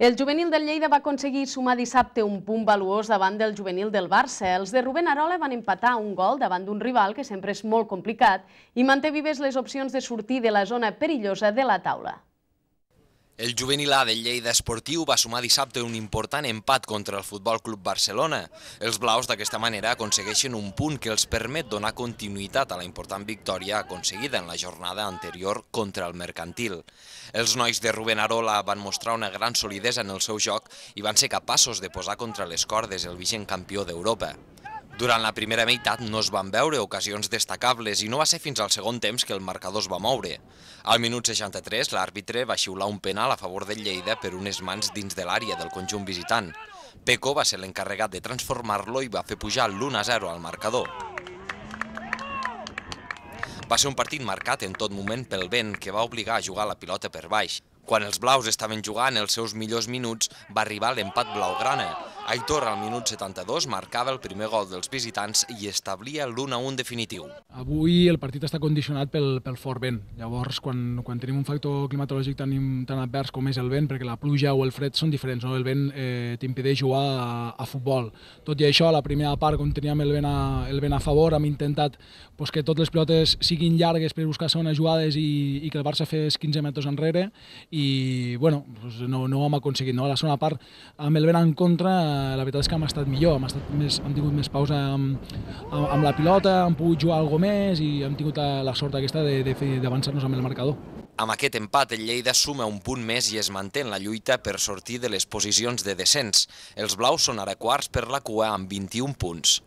El juvenil del Lleida va aconseguir sumar dissabte un punt valuós davant del juvenil del Barça. Els de Rubén Arola van empatar un gol davant d'un rival que sempre és molt complicat i manté vives les opcions de sortir de la zona perillosa de la taula. El juvenil A del Lleida Esportiu va sumar dissabte un important empat contra el Futbol Club Barcelona. Els blaus d'aquesta manera aconsegueixen un punt que els permet donar continuïtat a la important victòria aconseguida en la jornada anterior contra el Mercantil. Els nois de Rubén Arola van mostrar una gran solidesa en el seu joc i van ser capaços de posar contra les cordes el vigent campió d'Europa. Durant la primera meitat no es van veure ocasions destacables i no va ser fins al segon temps que el marcador es va moure. Al minut 63, l'àrbitre va xiular un penal a favor del Lleida per unes mans dins de l'àrea del conjunt visitant. Peco va ser l'encarregat de transformar-lo i va fer pujar l'1-0 al marcador. Va ser un partit marcat en tot moment pel vent que va obligar a jugar la pilota per baix. Quan els blaus estaven jugant els seus millors minuts, va arribar l'empat blaugrana. Aitor, al minut 72, marcava el primer gol dels visitants i establia l'1-1 definitiu. Avui el partit està condicionat pel fort vent. Llavors, quan tenim un factor climatològic tan advers com és el vent, perquè la pluja o el fred són diferents, no? El vent t'impedeix jugar a futbol. Tot i això, a la primera part, quan teníem el vent a favor, hem intentat que totes les pilotes siguin llargues per buscar segones jugades i que el Barça fes 15 metres enrere i no ho hem aconseguit. A la segona part, amb el vent en contra, la veritat és que hem estat millor, hem tingut més pausa amb la pilota, hem pogut jugar alguna més i hem tingut la sort aquesta d'avançar-nos amb el marcador. Amb aquest empat, el Lleida suma un punt més i es manté en la lluita per sortir de les posicions de descens. Els blaus són ara quarts per la cua amb 21 punts.